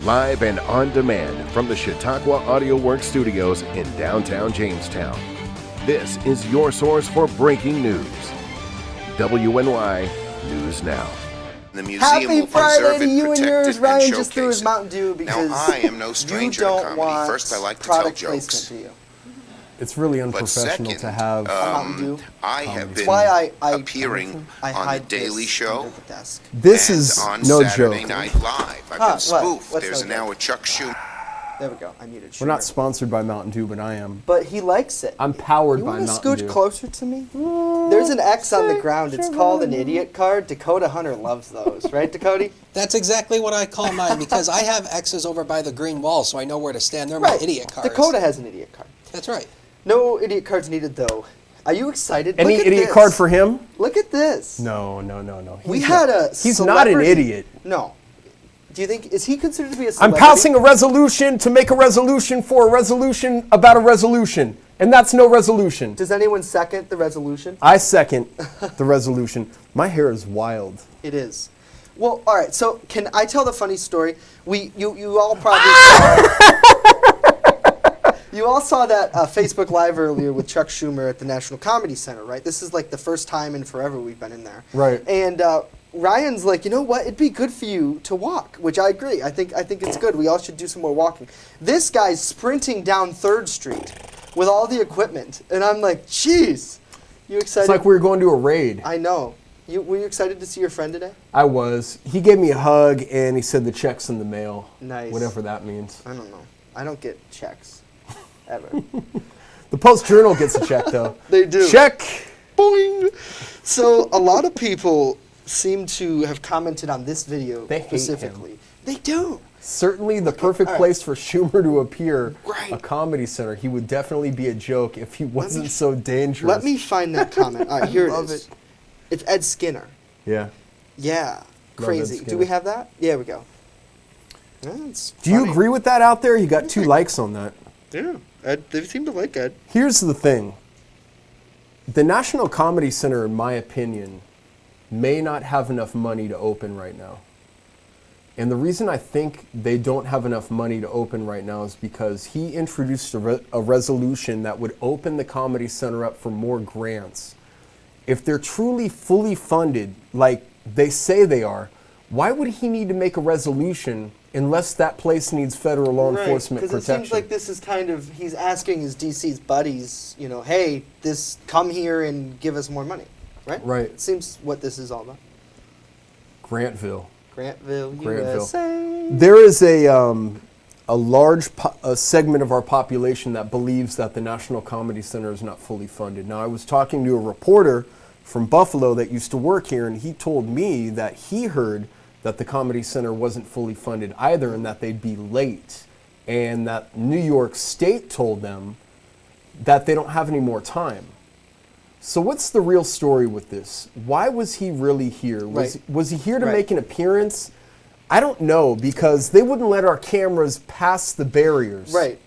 Live and on demand from the Chautauqua Audio Works studios in downtown Jamestown. This is your source for breaking news. WNY News Now. The museum Happy will Friday preserve to it, you and protect yours. it, and Ryan just showcase threw his it. Mountain Dew because Now, I am no stranger you to don't comedy. want First, I like to tell product jokes. placement to you. It's really But unprofessional second, to have. Mountain Dew. I have been Why I appearing I on The hide Daily this Show under the desk. This and is on no Saturday joke. Night Live. I've Huh, been what? spoofed. What's There's no now joke? a Chuck Schumer. There we go. I muted. We're not Schumer. sponsored by Mountain Dew, but I am. But he likes it. I'm powered You by want to Mountain scooch Dew. closer to me? There's an X on the ground. It's called an idiot card. Dakota Hunter loves those, right, Dakota? That's exactly what I call mine because I have X's over by the green wall, so I know where to stand. They're my idiot cards. Dakota has an idiot card. That's right. No idiot cards needed, though. Are you excited? Any Look at idiot this. card for him? Look at this. No. We had a He's not an celebrity- idiot. No. Do you think, is he considered to be a I'm celebrity? passing a resolution to make a resolution for a resolution about a resolution. And that's no resolution. Does anyone second the resolution? I second the resolution. My hair is wild. It is. Well, all right. So can I tell the funny story? You all probably saw, you all saw that Facebook Live earlier with Chuck Schumer at the National Comedy Center, right? This is like the first time in forever we've been in there. Right. And Ryan's like, you know what? It'd be good for you to walk, which I agree. I think it's good. We all should do some more walking. This guy's sprinting down 3rd Street with all the equipment, and I'm like, jeez. You excited? It's like we were going to a raid. I know. Were you excited to see your friend today? I was. He gave me a hug and he said the check's in the mail. Nice. Whatever that means. I don't know. I don't get checks. Ever. The Post-Journal gets a check, though. They do. Check! Boing! So a lot of people seem to have commented on this video They hate him. specifically. They do. Certainly the perfect all right. place for Schumer to appear, Right. a comedy center. He would definitely be a joke if he wasn't so dangerous. Let me find that comment. All right, here it love is. it. It's Ed Skinner. Yeah. Yeah. Ed Crazy. Do Skinner. we have that? Yeah, we go. That's Do you funny. agree with that out there? You got 2 likes on that. Yeah. Ed, they seem to like Ed. Here's the thing. The National Comedy Center, in my opinion, may not have enough money to open right now. And the reason I think they don't have enough money to open right now is because he introduced a resolution that would open the Comedy Center up for more grants. If they're truly fully funded, like they say they are, why would he need to make a resolution unless that place needs federal law enforcement Because protection? it seems like this is kind of, he's asking his DC's buddies, you know, hey, come here and give us more money, right? Right. It seems what this is all about. Grantville. Grantville, Grantville. USA. There is a large segment of our population that believes that the National Comedy Center is not fully funded. Now, I was talking to a reporter from Buffalo that used to work here, and he told me that he heard that the Comedy Center wasn't fully funded either and that they'd be late, and that New York State told them that they don't have any more time. So what's the real story with this? Why was he really here? Was he here to Right. make an appearance? I don't know, because they wouldn't let our cameras pass the barriers. Right.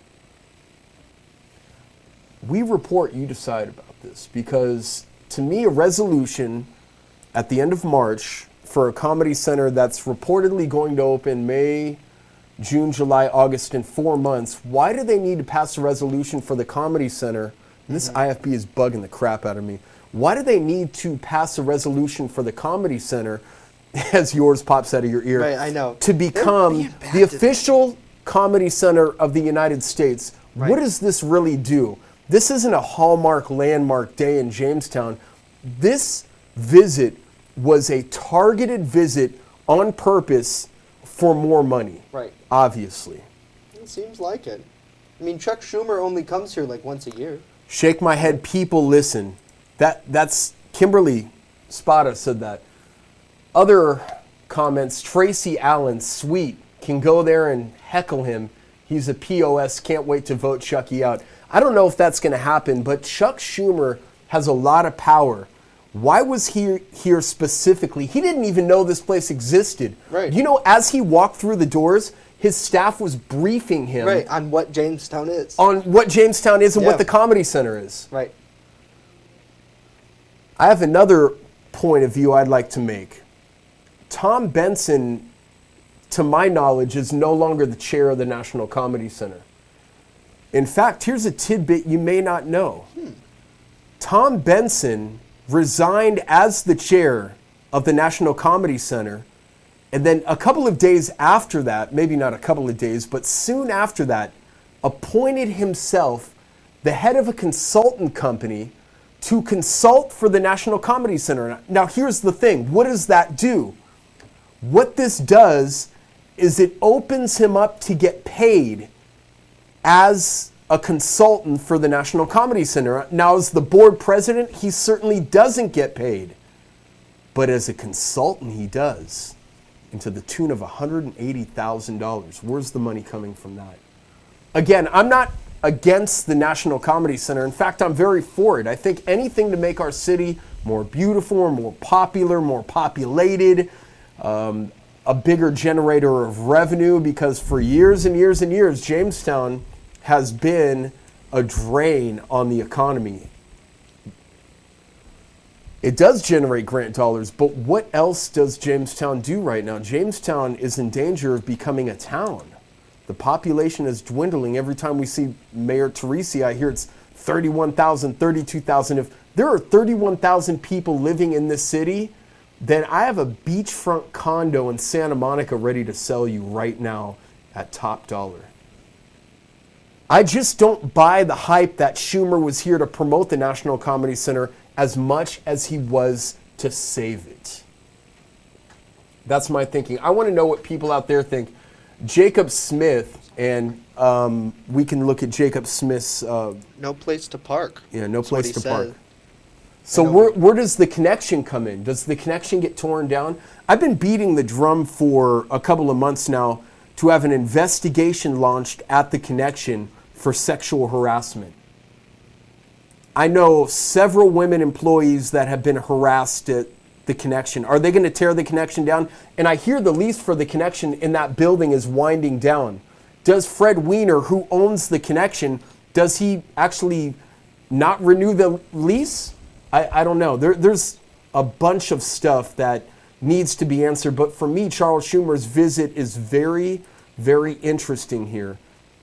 We report, you decide about this, because to me, a resolution at the end of March for a comedy center that's reportedly going to open May, June, July, August in 4 months, why do they need to pass a resolution for the comedy center? And this IFB is bugging the crap out of me. Why do they need to pass a resolution for the comedy center, as yours pops out of your ear, Right, I know. to They're become being bad the to them. official comedy center of the United States? Right. What does this really do? This isn't a hallmark landmark day in Jamestown. This visit was a targeted visit on purpose for more money. Right. Obviously. It seems like it. I mean, Chuck Schumer only comes here like once a year. Shake my head, people listen. That's Kimberly Spada said that. Other comments, Tracy Allen, sweet, can go there and heckle him. He's a POS, can't wait to vote Chucky out. I don't know if that's going to happen, but Chuck Schumer has a lot of power. Why was he here specifically? He didn't even know this place existed. Right. You know, as he walked through the doors, his staff was briefing him Right, on what Jamestown is. on what Jamestown is and Yeah. what the Comedy Center is. Right. I have another point of view I'd like to make. Tom Benson to my knowledge, is no longer the chair of the National Comedy Center. In fact, here's a tidbit you may not know. Tom Benson resigned as the chair of the National Comedy Center, and then a couple of days after that, maybe not a couple of days, but soon after that, appointed himself the head of a consultant company to consult for the National Comedy Center. Now, here's the thing. What does that do? What this does is it opens him up to get paid as a consultant for the National Comedy Center. Now, as the board president, he certainly doesn't get paid. But as a consultant, he does. And to the tune of $180,000. Where's the money coming from that? Again, I'm not against the National Comedy Center. In fact, I'm very for it. I think anything to make our city more beautiful, more popular, more populated, a bigger generator of revenue, because for years and years and years, Jamestown has been a drain on the economy. It does generate grant dollars, but what else does Jamestown do right now? Jamestown is in danger of becoming a town. The population is dwindling. Every time we see Mayor Teresi, I hear it's 31,000, 32,000. If there are 31,000 people living in this city, then I have a beachfront condo in Santa Monica ready to sell you right now at top dollar. I just don't buy the hype that Schumer was here to promote the National Comedy Center as much as he was to save it. That's my thinking. I want to know what people out there think. Jacob Smith, and we can look at Jacob Smith's... No place to park. Yeah, no place to park. Said. So where does the connection come in? Does the connection get torn down? I've been beating the drum for a couple of months now to have an investigation launched at the connection for sexual harassment. I know several women employees that have been harassed at the connection. Are they going to tear the connection down? And I hear the lease for the connection in that building is winding down. Does Fred Weiner, who owns the connection, does he actually not renew the lease? I don't know. There's a bunch of stuff that needs to be answered. But for me, Charles Schumer's visit is very, very interesting here.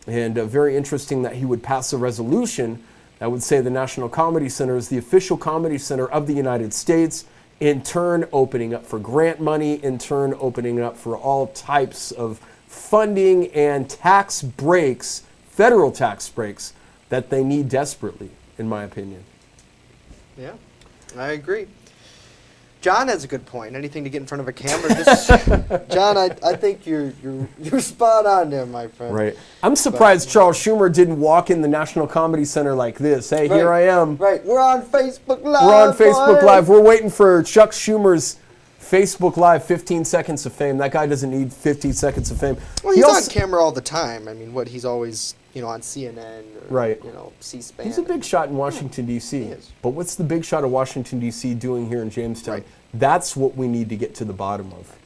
And very interesting that he would pass a resolution that would say the National Comedy Center is the official comedy center of the United States, in turn opening up for grant money, in turn opening up for all types of funding and tax breaks, federal tax breaks, that they need desperately, in my opinion. Yeah, I agree. John has a good point. Anything to get in front of a camera. John, I think you're spot on there, my friend. Right. I'm surprised Charles Schumer didn't walk in the National Comedy Center like this. Hey, right. Here I am. Right. We're on Facebook Live. We're on Facebook Live. We're waiting for Chuck Schumer's Facebook Live 15 seconds of fame. That guy doesn't need 15 seconds of fame. Well, he's on camera all the time. I mean, he's always, on CNN or, right. C-SPAN. He's a big shot in Washington, D.C. He is. But what's the big shot of Washington, D.C. doing here in Jamestown? Right. That's what we need to get to the bottom of.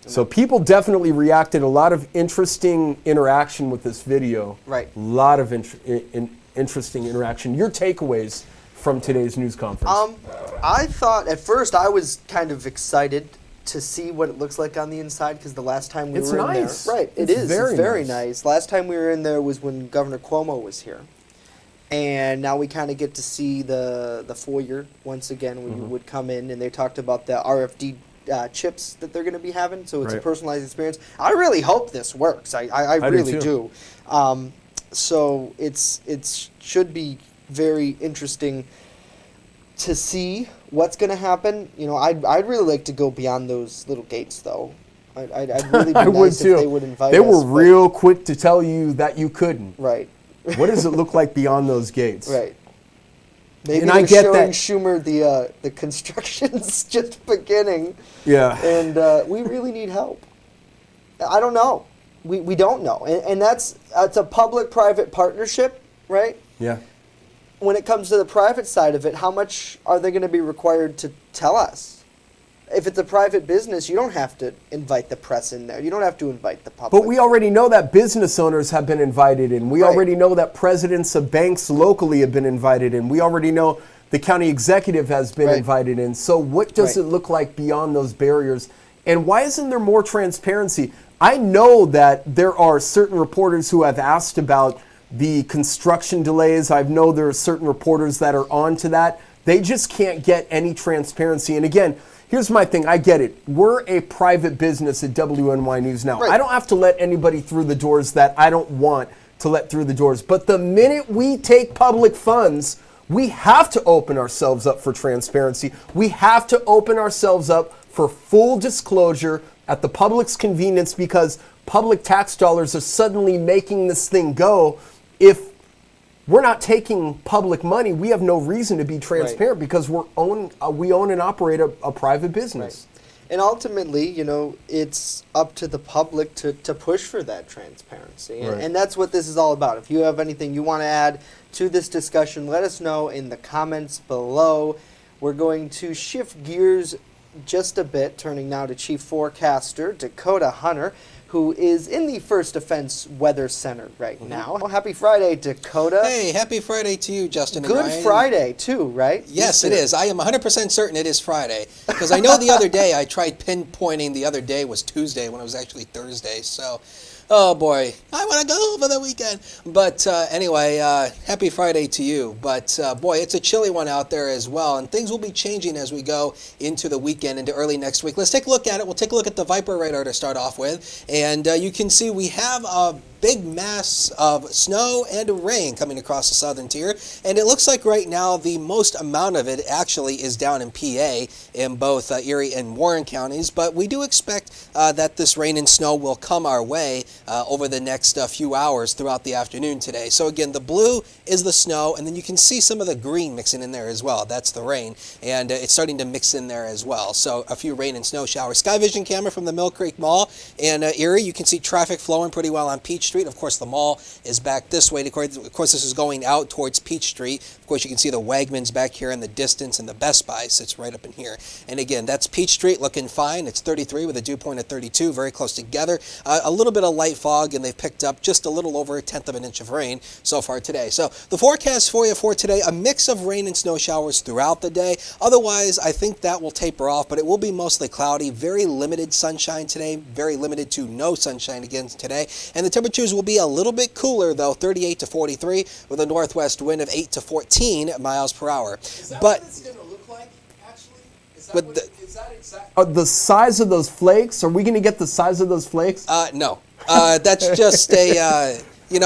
So people definitely reacted. A lot of interesting interaction with this video. Right. A lot of interesting interaction. Your takeaways from today's news conference? I thought at first I was kind of excited to see what it looks like on the inside, because the last time we were nice. in there, right? It's very nice. Last time we were in there was when Governor Cuomo was here, and now we kind of get to see the foyer once again. We would come in, and they talked about the RFD chips that they're going to be having, so it's a personalized experience. I really hope this works. I really do. So it should be very interesting to see what's going to happen. I'd really like to go beyond those little gates, though. I'd really be I nice would if too. they would invite They us. were real quick to tell you that you couldn't. Right. What does it look like beyond those gates? Right. Maybe And they're I get showing that Schumer the construction's just beginning. Yeah. And we really need help. I don't know. We don't know. And that's a public-private partnership, right? Yeah. When it comes to the private side of it, how much are they going to be required to tell us? If it's a private business, you don't have to invite the press in there. You don't have to invite the public. But we already know that business owners have been invited in. We already know that presidents of banks locally have been invited in. We already know the county executive has been invited in. So what does it look like beyond those barriers? And why isn't there more transparency? I know that there are certain reporters who have asked about the construction delays. I know there are certain reporters that are on to that. They just can't get any transparency. And again, here's my thing. I get it. We're a private business at WNY News Now. Right. I don't have to let anybody through the doors that I don't want to let through the doors. But the minute we take public funds, we have to open ourselves up for transparency. We have to open ourselves up for full disclosure at the public's convenience, because public tax dollars are suddenly making this thing go. If we're not taking public money, we have no reason to be transparent, because we own and operate a private business. Right. And ultimately, you know, it's up to the public to push for that transparency. And, Right. and that's what this is all about. If you have anything you want to add to this discussion, let us know in the comments below. We're going to shift gears just a bit, turning now to Chief Forecaster Dakota Hunter, who is in the First Defense Weather Center right now. Well, happy Friday, Dakota. Hey, happy Friday to you, Justin and Good Ryan. Friday, too, right? Yes, it is. I am 100% certain it is Friday, because I know the other day I tried pinpointing the other day was Tuesday when it was actually Thursday. So, oh boy, I want to go over the weekend. But anyway, happy Friday to you. But boy, it's a chilly one out there as well, and things will be changing as we go into the weekend, into early next week. Let's take a look at it. We'll take a look at the Viper radar to start off with, and you can see we have a big mass of snow and rain coming across the southern tier, and it looks like right now the most amount of it actually is down in PA in both Erie and Warren counties, but we do expect that this rain and snow will come our way over the next few hours throughout the afternoon today. So again, the blue is the snow, and then you can see some of the green mixing in there as well. That's the rain, and it's starting to mix in there as well. So a few rain and snow showers. Sky Vision camera from the Mill Creek Mall in Erie, you can see traffic flowing pretty well on Peach Street. Of course, the mall is back this way. Of course, this is going out towards Peach Street. Of course, you can see the Wegmans back here in the distance, and the Best Buy sits right up in here. And again, that's Peach Street looking fine. It's 33 with a dew point at 32, very close together. A little bit of light fog, and they've picked up just a little over 1/10 of an inch of rain so far today. So the forecast for you for today, a mix of rain and snow showers throughout the day. Otherwise, I think that will taper off, but it will be mostly cloudy. Very limited sunshine today, very limited to no sunshine again today. And the temperatures will be a little bit cooler, though, 38 to 43 with a northwest wind of 8 to 14 miles per hour. Is that but what it's going to look like, actually? Is that, But what, the- is that exact? The size of those flakes? Are we going to get the size of those flakes? no, that's just a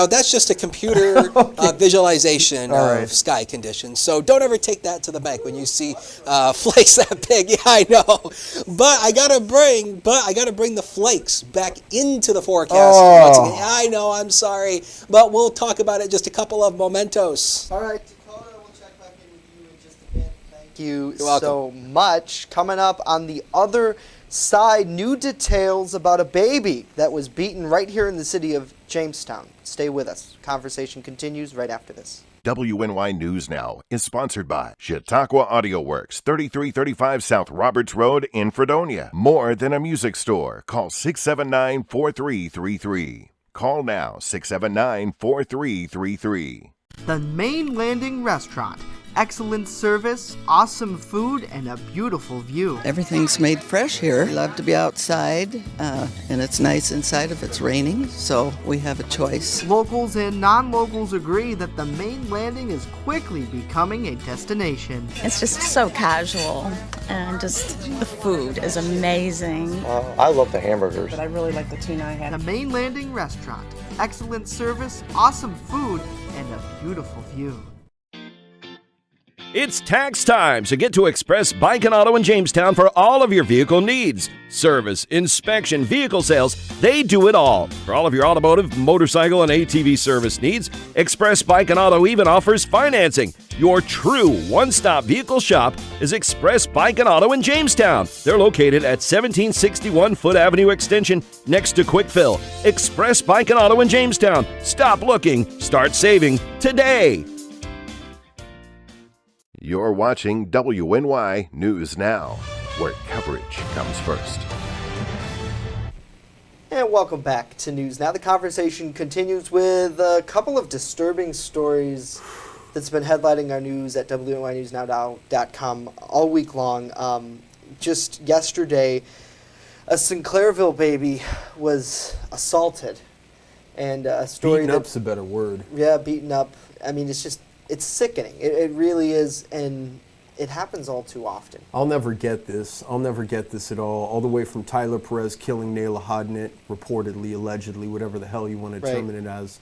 that's just a computer visualization All of right. sky conditions. So don't ever take that to the bank when you see flakes that big. Yeah, I know, but I gotta bring the flakes back into the forecast once again. I know, I'm sorry, but we'll talk about it just a couple of momentos. All right, Dakota, we'll check back in with you in just a bit. Thank you You're welcome. so much. Coming up on the other side, new details about a baby that was beaten right here in the city of Jamestown. Stay with us. Conversation continues right after this. WNY News Now is sponsored by Chautauqua Audio Works, 3335 South Roberts Road in Fredonia. More than a music store. Call 679-4333. Call now, 679-4333. The Main Landing Restaurant. Excellent service, awesome food, and a beautiful view. Everything's made fresh here. We love to be outside, and it's nice inside if it's raining, so we have a choice. Locals and non-locals agree that the Main Landing is quickly becoming a destination. It's just so casual, and just the food is amazing. I love the hamburgers. But I really like the tuna I had. The Main Landing Restaurant. Excellent service, awesome food, and a beautiful view. It's tax time, so get to Express Bike and Auto in Jamestown for all of your vehicle needs. Service, inspection, vehicle sales, they do it all. For all of your automotive, motorcycle, and ATV service needs, Express Bike and Auto even offers financing. Your true one-stop vehicle shop is Express Bike and Auto in Jamestown. They're located at 1761 Foot Avenue Extension next to Quick Fill. Express Bike and Auto in Jamestown. Stop looking, start saving today. You're watching WNY News Now, where coverage comes first. And welcome back to News Now. The conversation continues with a couple of disturbing stories that's been headlining our news at WNYNewsNow.com all week long. Just yesterday, a Sinclairville baby was assaulted, and a story Beaten that, up's a better word. yeah, beaten up. I mean, it's sickening. It really is, and it happens all too often. I'll never get this. I'll never get this at all the way from Tyler Perez killing Nayla Hodnett, reportedly, allegedly, whatever the hell you want to Right. term it as,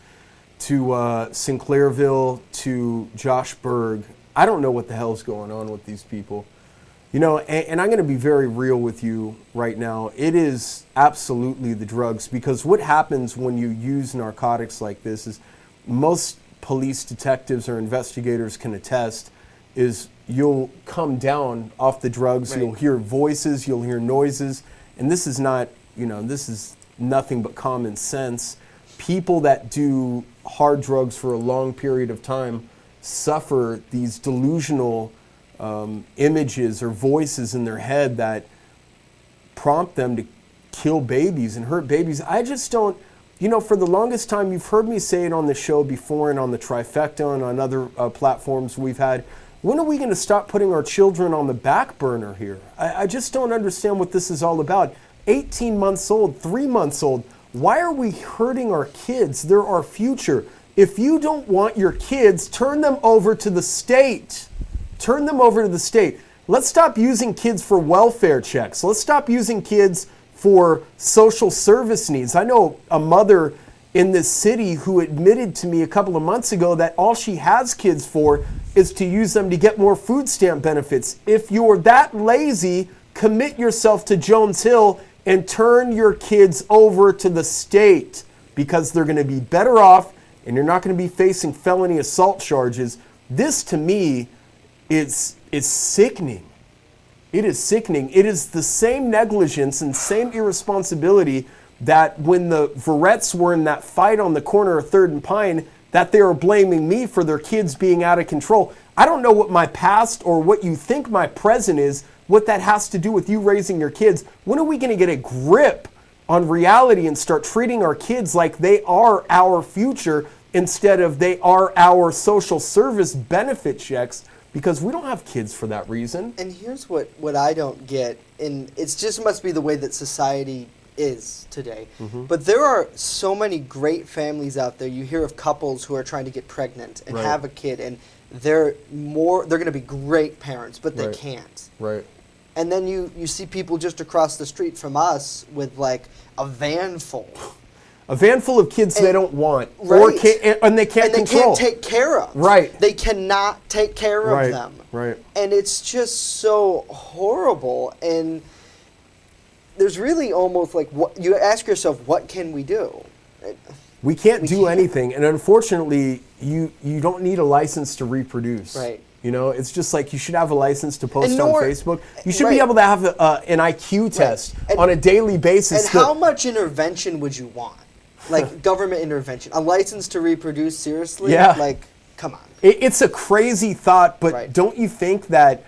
to Sinclairville, to Josh Berg. I don't know what the hell's going on with these people. You know, and I'm going to be very real with you right now. It is absolutely the drugs, because what happens when you use narcotics like this is most police detectives or investigators can attest is you'll come down off the drugs, Right. you'll hear voices, you'll hear noises, and this is not, this is nothing but common sense. People that do hard drugs for a long period of time suffer these delusional images or voices in their head that prompt them to kill babies and hurt babies. I just don't, for the longest time, you've heard me say it on the show before and on the Trifecta and on other platforms we've had. When are we going to stop putting our children on the back burner here? I just don't understand what this is all about. 18 months old, 3 months old. Why are we hurting our kids? They're our future. If you don't want your kids, turn them over to the state. Turn them over to the state. Let's stop using kids for welfare checks. Let's stop using kids for social service needs. I know a mother in this city who admitted to me a couple of months ago that all she has kids for is to use them to get more food stamp benefits. If you're that lazy, commit yourself to Jones Hill and turn your kids over to the state, because they're going to be better off and you're not going to be facing felony assault charges. This, to me, is sickening. It is sickening. It is the same negligence and same irresponsibility that when the Verettes were in that fight on the corner of 3rd and Pine, that they were blaming me for their kids being out of control. I don't know what my past or what you think my present is, what that has to do with you raising your kids. When are we going to get a grip on reality and start treating our kids like they are our future instead of they are our social service benefit checks? Because we don't have kids for that reason. And here's what I don't get, and it just must be the way that society is today. Mm-hmm. But there are so many great families out there. You hear of couples who are trying to get pregnant and Right. have a kid, and they're going to be great parents, but they Right. can't. Right. And then you see people just across the street from us with like a van full. A van full of kids they don't want, Right. and they can't And they control. can't take care of. Right. They cannot take care Right, of them. right. And it's just so horrible. And there's really almost like, what you ask yourself, what can we do? We can't We do can't. anything, and unfortunately, you don't need a license to reproduce. Right. It's just like you should have a license to post And on nor- Facebook. You should be right. able to have an IQ test And- on a daily basis. And how much intervention would you want? Like government intervention? A license to reproduce, seriously? Yeah. Like, come on. It's a crazy thought, but Right. don't you think that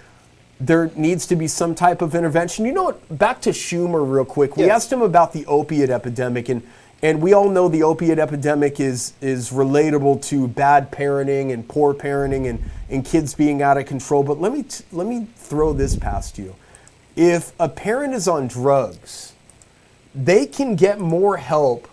there needs to be some type of intervention? You know what? Back to Schumer real quick. We Yeah. asked him about the opiate epidemic, and we all know the opiate epidemic is relatable to bad parenting and poor parenting and kids being out of control. But let me throw this past you. If a parent is on drugs, they can get more help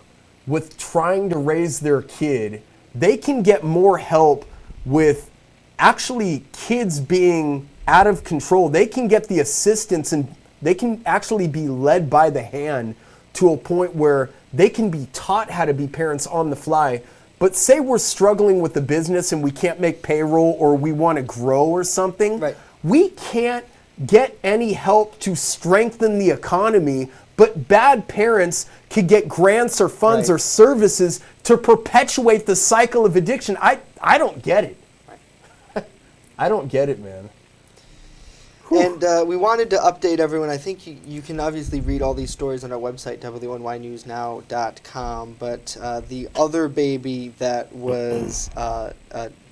with trying to raise their kid. They can get more help with actually kids being out of control. They can get the assistance and they can actually be led by the hand to a point where they can be taught how to be parents on the fly. But say we're struggling with the business and we can't make payroll or we want to grow or something. Right. We can't get any help to strengthen the economy, but bad parents could get grants or funds Right. or services to perpetuate the cycle of addiction. I don't get it. I don't get it, man. And we wanted to update everyone. I think you can obviously read all these stories on our website, WNYNewsNow.com. But the other baby that was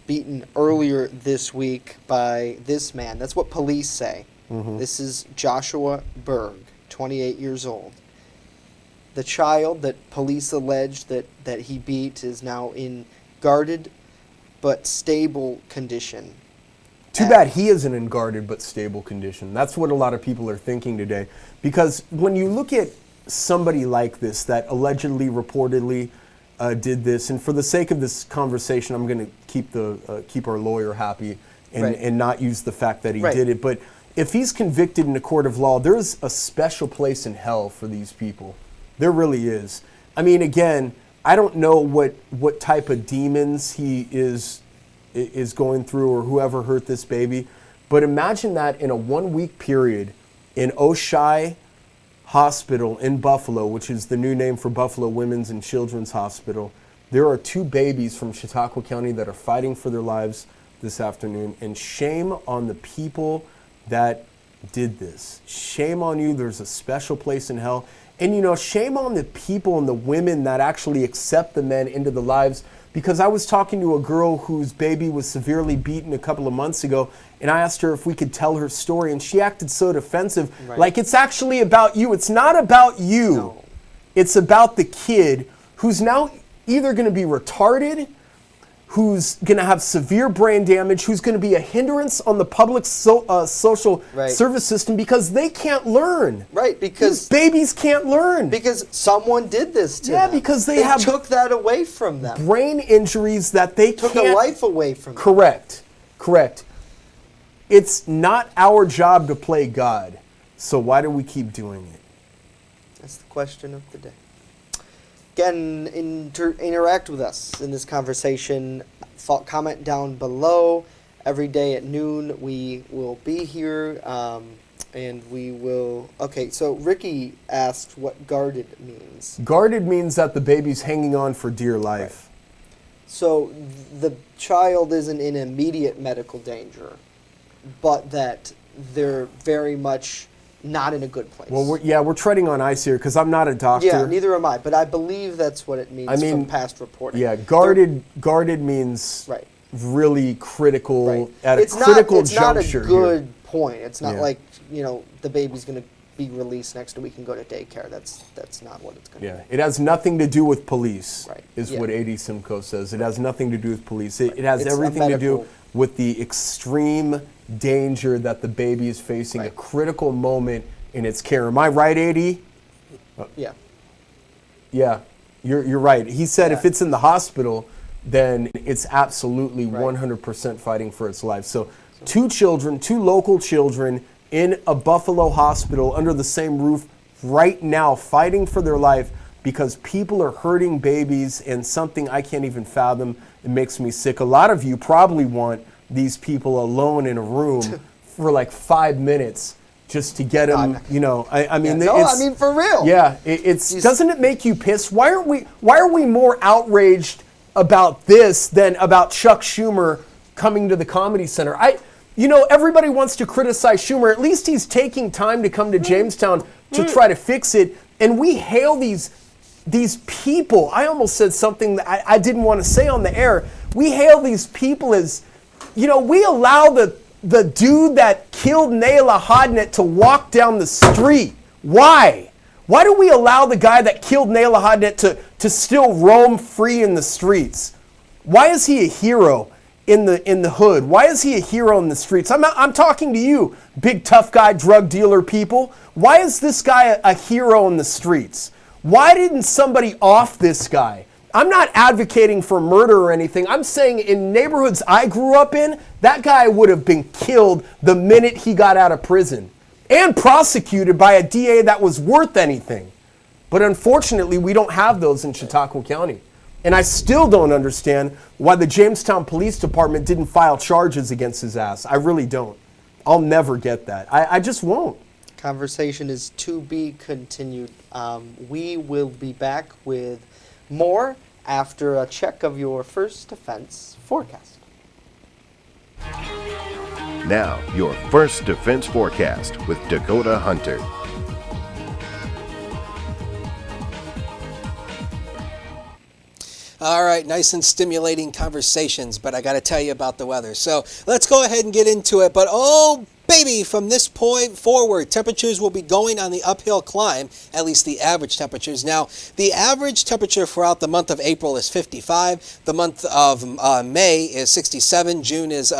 beaten earlier this week by this man, that's what police say. Mm-hmm. This is Joshua Berg, 28 years old. The child that police alleged that he beat is now in guarded but stable condition. Too bad he isn't in guarded but stable condition. That's what a lot of people are thinking today. Because when you look at somebody like this that allegedly, reportedly did this, and for the sake of this conversation, I'm going to keep our lawyer happy and not use the fact that he did it. But if he's convicted in a court of law, there's a special place in hell for these people. There really is. I mean, again, I don't know what type of demons he is going through, or whoever hurt this baby, but imagine that in a 1 week period in Oshai Hospital in Buffalo, which is the new name for Buffalo Women's and Children's Hospital, there are 2 babies from Chautauqua County that are fighting for their lives this afternoon. And shame on the people that did this. Shame on you. There's a special place in hell. And, shame on the people and the women that actually accept the men into the lives. Because I was talking to a girl whose baby was severely beaten a couple of months ago, and I asked her if we could tell her story, and she acted so defensive, like it's actually about you. It's not about you. No. It's about the kid who's now either going to be retarded, who's going to have severe brain damage, who's going to be a hindrance on the public social service system because they can't learn. Right, because these babies can't learn. Because someone did this to them. Yeah, because they took that away from them. Brain injuries that they took a life away from them. Correct. It's not our job to play God, so why do we keep doing it? That's the question of the day. Again, interact with us in this conversation. Comment down below. Every day at noon we will be here, and we will... Okay, so Ricky asked what guarded means. Guarded means that the baby's hanging on for dear life. Right. So the child isn't in immediate medical danger, but that they're very much... not in a good place. Well, we're treading on ice here because I'm not a doctor. Yeah, neither am I, but I believe that's what it means from past reporting. Yeah, guarded means really critical at a critical juncture. It's not a good point. It's not like the baby's going to be released next week and go to daycare. That's not what it's going to be. It has nothing to do with police. Is what A.D. Simcoe says. It has nothing to do with police. It has everything to do with the extreme danger that the baby is facing, a critical moment in its care. Am I right, A.D.? Yeah. Yeah, you're right. He said if it's in the hospital, then it's absolutely 100% fighting for its life. So 2 local children in a Buffalo hospital under the same roof right now fighting for their life because people are hurting babies, and something I can't even fathom. It makes me sick. A lot of you probably want these people alone in a room for like 5 minutes just to get them, I mean, for real. Yeah, doesn't it make you pissed? Why are we more outraged about this than about Chuck Schumer coming to the Comedy Center? Everybody wants to criticize Schumer. At least he's taking time to come to Jamestown to try to fix it. And we hail these people. I almost said something that I didn't want to say on the air. We hail these people as, we allow the dude that killed Nayla Hodnett to walk down the street. Why? Why do we allow the guy that killed Nayla Hodnett to still roam free in the streets? Why is he a hero in the hood? Why is he a hero in the streets? I'm talking to you, big tough guy, drug dealer people. Why is this guy a hero in the streets? Why didn't somebody off this guy? I'm not advocating for murder or anything. I'm saying in neighborhoods I grew up in, that guy would have been killed the minute he got out of prison and prosecuted by a DA that was worth anything. But unfortunately, we don't have those in Chautauqua County. And I still don't understand why the Jamestown Police Department didn't file charges against his ass. I really don't. I'll never get that. I just won't. Conversation is to be continued. We will be back with more after a check of your First Defense forecast. Now, your First Defense forecast with Dakota Hunter. All right, nice and stimulating conversations, but I got to tell you about the weather. So let's go ahead and get into it. But oh, baby, from this point forward, temperatures will be going on the uphill climb, at least the average temperatures. Now, the average temperature throughout the month of April is 55. The month of May is 67. June is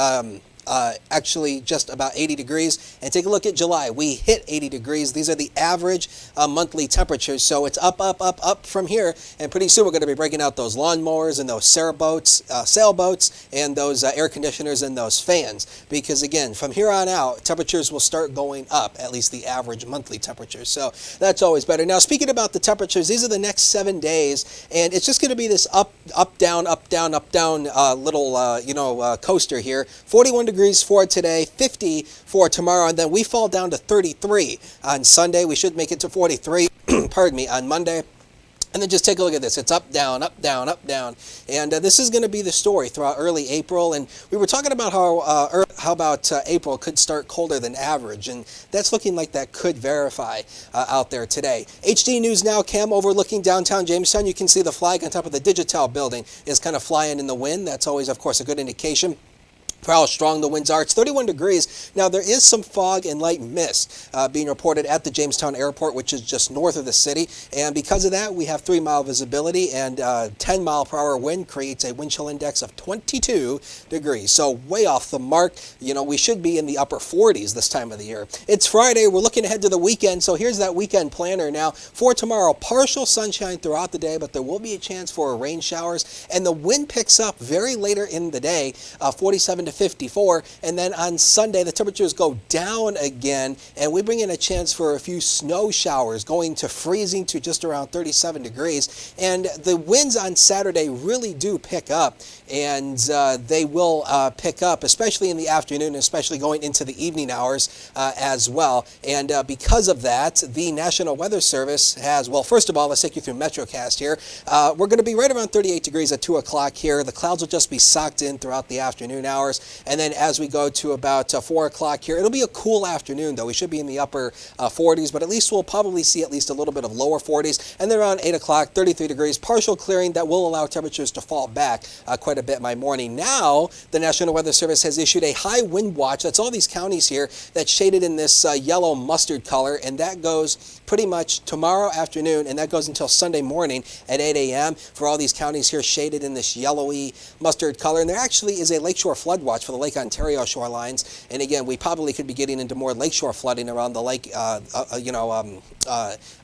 actually just about 80 degrees. And take a look at July. We hit 80 degrees. These are the average monthly temperatures. So it's up from here. And pretty soon we're going to be breaking out those lawnmowers and those sailboats, and those air conditioners and those fans. Because again, from here on out, temperatures will start going up, at least the average monthly temperatures. So that's always better. Now, speaking about the temperatures, these are the next 7 days. And it's just going to be this up, down little, coaster here. 41 degrees for today, 50 for tomorrow, and then we fall down to 33 on Sunday. We should make it to 43, pardon me, on Monday. And then just take a look at this. It's up, down, up, down, up, down. And this is going to be the story throughout early April. And we were talking about how about April could start colder than average. And that's looking like that could verify out there today. HD News Now cam overlooking downtown Jamestown. You can see the flag on top of the Digital building is kind of flying in the wind. That's always, of course, a good indication for how strong the winds are. It's 31 degrees. Now, there is some fog and light mist being reported at the Jamestown Airport, which is just north of the city. And because of that, we have 3-mile visibility, and 10-mile-per-hour wind creates a wind chill index of 22 degrees. So way off the mark. You know, we should be in the upper 40s this time of the year. It's Friday. We're looking ahead to the weekend. So here's that weekend planner now. For tomorrow, partial sunshine throughout the day, but there will be a chance for rain showers. And the wind picks up very later in the day, 47 to 54, and then on Sunday the temperatures go down again, and we bring in a chance for a few snow showers, going to freezing to just around 37 degrees. And the winds on Saturday really do pick up, and they will pick up, especially in the afternoon, especially going into the evening hours as well. And because of that, the National Weather Service has, well, first of all, let's take you through MetroCast here. We're going to be right around 38 degrees at 2 o'clock here. The clouds will just be socked in throughout the afternoon hours. And then as we go to about 4 o'clock here, it'll be a cool afternoon, though. We should be in the upper 40s, but at least we'll probably see at least a little bit of lower 40s. And then around 8 o'clock, 33 degrees, partial clearing that will allow temperatures to fall back quite a bit by morning. Now, the National Weather Service has issued a high wind watch. That's all these counties here that's shaded in this yellow mustard color, and that goes pretty much tomorrow afternoon, and that goes until Sunday morning at 8 a.m. for all these counties here shaded in this yellowy mustard color. And there actually is a lakeshore flood watch for the Lake Ontario shorelines. And again, we probably could be getting into more lakeshore flooding around the lake,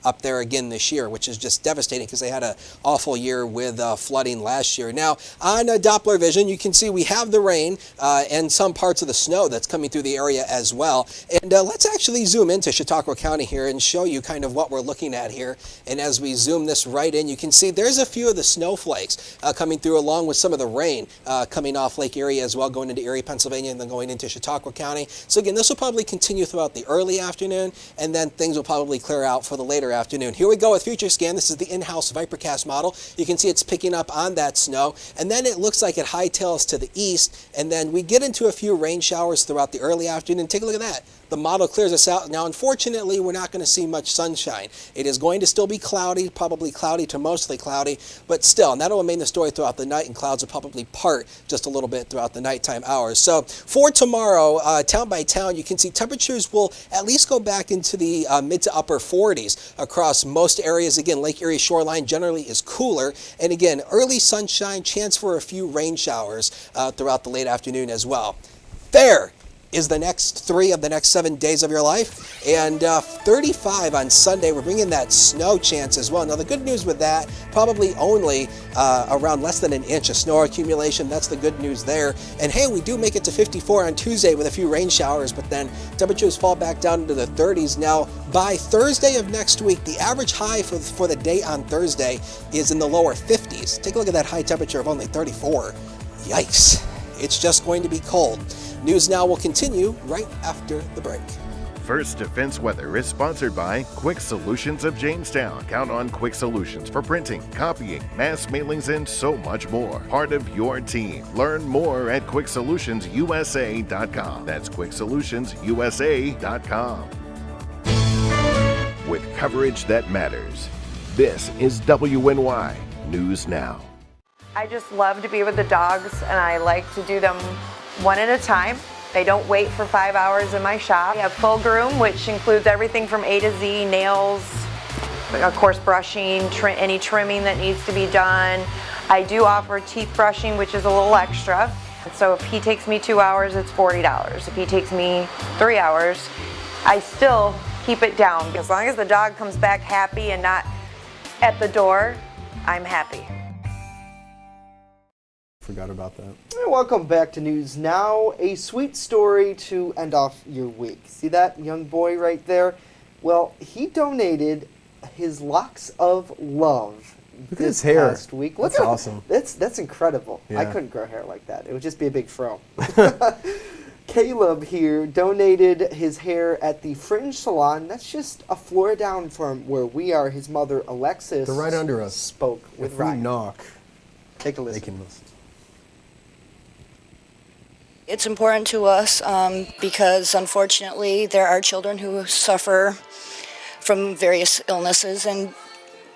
up there again this year, which is just devastating because they had an awful year with flooding last year. Now, on Doppler vision, you can see we have the rain and some parts of the snow that's coming through the area as well. And let's actually zoom into Chautauqua County here and show you kind of what we're looking at here. And as we zoom this right in, you can see there's a few of the snowflakes coming through, along with some of the rain coming off Lake Erie as well, going into Erie, Pennsylvania, and then going into Chautauqua County. So again, this will probably continue throughout the early afternoon, and then things will probably clear out for the later afternoon. Here we go with Future Scan. This is the in-house Vipercast model. You can see it's picking up on that snow, and then it looks like it hightails to the east, and then we get into a few rain showers throughout the early afternoon. Take a look at that. The model clears us out. Now, unfortunately, we're not going to see much sunshine. It is going to still be cloudy, probably cloudy to mostly cloudy, but still, and that'll remain the story throughout the night, and clouds will probably part just a little bit throughout the nighttime hours. So for tomorrow, town by town, you can see temperatures will at least go back into the mid to upper 40s across most areas. Again, Lake Erie shoreline generally is cooler, and again, early sunshine, chance for a few rain showers throughout the late afternoon as well. There is the next 3 of the next 7 days of your life, and 35 on Sunday. We're bringing that snow chance as well. Now, the good news with that, probably only around less than an inch of snow accumulation. That's the good news there. And hey, we do make it to 54 on Tuesday with a few rain showers, but then temperatures fall back down into the 30s. Now, by Thursday of next week, the average high for the day on Thursday is in the lower 50s. Take a look at that high temperature of only 34. Yikes. It's just going to be cold. News Now will continue right after the break. First Defense Weather is sponsored by Quick Solutions of Jamestown. Count on Quick Solutions for printing, copying, mass mailings, and so much more. Part of your team. Learn more at QuickSolutionsUSA.com. That's QuickSolutionsUSA.com. With coverage that matters, this is WNY News Now. I just love to be with the dogs, and I like to do them one at a time. They don't wait for 5 hours in my shop. We have full groom, which includes everything from A to Z, nails, of course brushing, any trimming that needs to be done. I do offer teeth brushing, which is a little extra. So if he takes me 2 hours, it's $40. If he takes me 3 hours, I still keep it down. As long as the dog comes back happy and not at the door, I'm happy. Forgot about that. Welcome back to News Now. A sweet story to end off your week. See that young boy right there? Well, he donated his locks of love. Look at his hair. Past week. That's awesome. That's incredible. I Yeah. couldn't grow hair like that. It would just be a big fro. Caleb here donated his hair at the Fringe Salon. That's just a floor down from where we are. His mother, Alexis, They're right under us. spoke with If we Ryan. knock, Take a they listen. can listen. It's important to us because unfortunately there are children who suffer from various illnesses and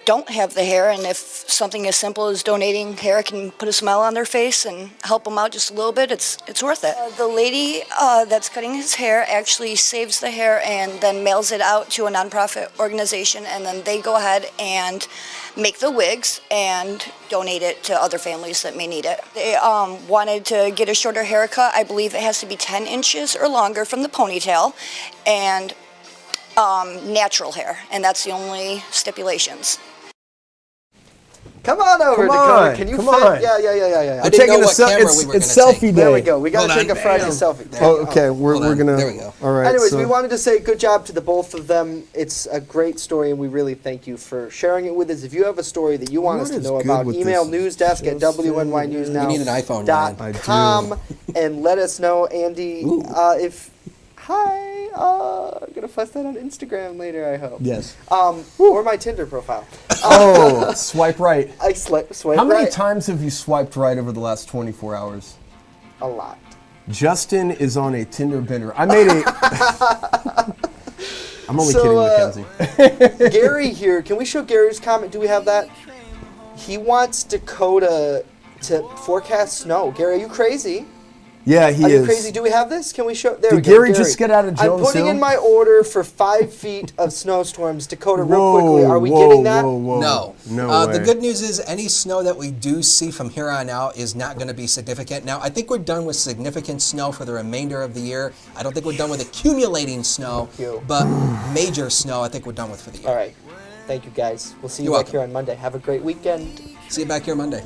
don't have the hair, and if something as simple as donating hair can put a smile on their face and help them out just a little bit, it's worth it. The lady that's cutting his hair actually saves the hair and then mails it out to a nonprofit organization, and then they go ahead and make the wigs and donate it to other families that may need it. They wanted to get a shorter haircut. I believe it has to be 10 inches or longer from the ponytail, and natural hair, and that's the only stipulations. Come on over, Come Dakota. on, Can you come fit? on. Yeah. I I'm didn't know taking what camera it's we were it's gonna selfie take. day. There we go. We got to Hold take on. a Friday selfie. Oh, okay. We're Hold on. gonna. There we go. All right. Anyways, so we wanted to say good job to the both of them. It's a great story, and we really thank you for sharing it with us. If you have a story that you want What us to is know good about, with email this? newsdesk@WNYNewsNow.com. We need an iPhone, Ryan. I do. and let us know, Andy, Ooh. if... Hi. I'm going to post that on Instagram later, I hope. Yes. Or my Tinder profile. Oh, swipe right. I swipe How many right. times have you swiped right over the last 24 hours? A lot. Justin is on a Tinder bender. I made a. I'm only So, kidding, Mackenzie. Gary here. Can we show Gary's comment? Do we have that? He wants Dakota to forecast snow. Gary, are you crazy? Yeah, he Are is. you crazy? Do we have this? Can we show? There Did we go. Gary just get out of I'm Jones putting Hill? in my order for 5 feet of snowstorms. Dakota, real Whoa, quickly. Are we whoa, getting that? Whoa, whoa. No. No way. The good news is any snow that we do see from here on out is not going to be significant. Now, I think we're done with significant snow for the remainder of the year. I don't think we're done with accumulating snow, but major snow I think we're done with for the year. All right. Thank you, guys. We'll see you You're back welcome. here on Monday. Have a great weekend. See you back here Monday.